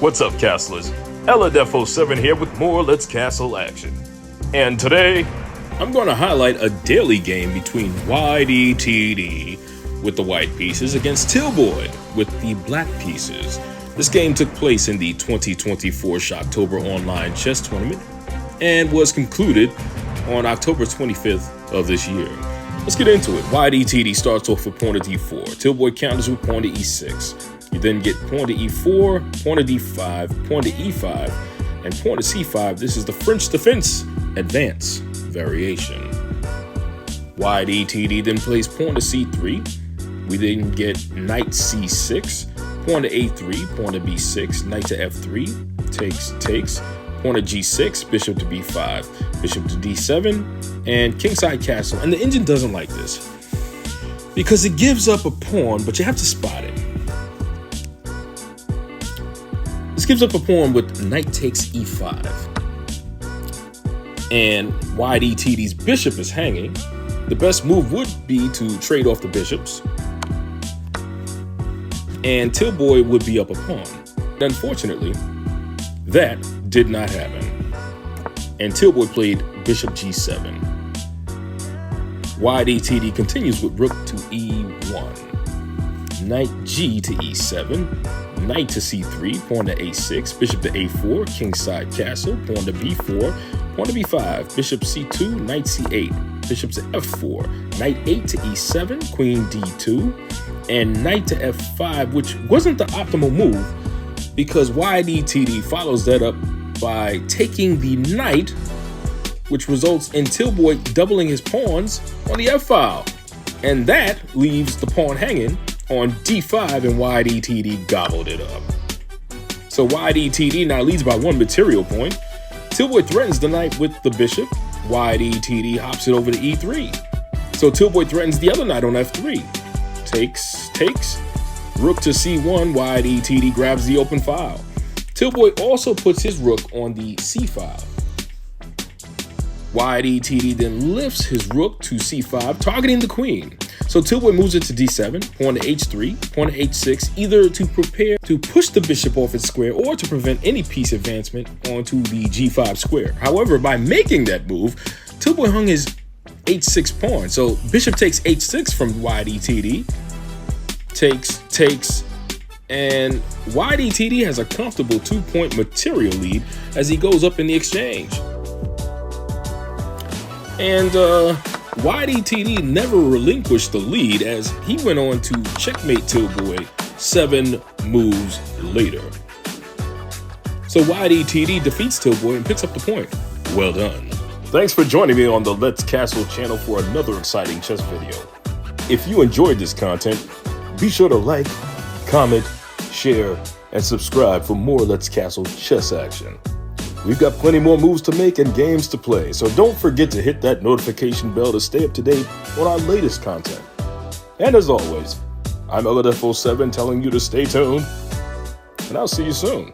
What's up, Castlers? Ydtd here with more Let's Castle action. And today, I'm going to highlight a daily game between Ydtd with the white pieces against Tillboy with the black pieces. This game took place in the 2024 Shocktober online chess tournament and was concluded on October 25th of this year. Let's get into it. Ydtd starts off with pawn to d4. Tillboy counters with pawn to e6. You then get pawn to e4, pawn to d5, pawn to e5, and pawn to c5. This is the French defense advance variation. Ydtd then plays pawn to c3. We then get knight c6, pawn to a3, pawn to b6, knight to f3, takes, pawn to g6, bishop to b5, bishop to d7, and kingside castle. And the engine doesn't like this because it gives up a pawn, but you have to spot it. This gives up a pawn with knight takes e5. And Ydtd's bishop is hanging. The best move would be to trade off the bishops, and Tillboy would be up a pawn. Unfortunately, that did not happen, and Tillboy played bishop g7. Ydtd continues with rook to e1, knight g to e7, knight to c3, pawn to a6, bishop to a4, kingside castle, pawn to b4, pawn to b5, bishop c2, knight c8, bishop to f4, knight 8 to e7, queen d2, and knight to f5, which wasn't the optimal move because Ydtd follows that up by taking the knight, which results in Tillboy doubling his pawns on the f-file. And that leaves the pawn hanging on d5, and Ydtd gobbled it up. So Ydtd now leads by 1 material point. Tillboy threatens the knight with the bishop. Ydtd hops it over to e3. So Tillboy threatens the other knight on f3. Takes, rook to c1, Ydtd grabs the open file. Tillboy also puts his rook on the c file. Ydtd then lifts his rook to c5, targeting the queen. So Tillboy moves it to d7, pawn to h3, pawn to h6, either to prepare to push the bishop off its square or to prevent any piece advancement onto the g5 square. However, by making that move, Tillboy hung his h6 pawn. So bishop takes h6 from Ydtd, takes, and Ydtd has a comfortable 2-point material lead as he goes up in the exchange. And Ydtd never relinquished the lead as he went on to checkmate Tillboy 7 moves later. So Ydtd defeats Tillboy and picks up the point. Well done. Thanks for joining me on the Let's Castle channel for another exciting chess video. If you enjoyed this content, be sure to like, comment, share, and subscribe for more Let's Castle chess action. We've got plenty more moves to make and games to play, so don't forget to hit that notification bell to stay up to date on our latest content. And as always, I'm Ydtd telling you to stay tuned, and I'll see you soon.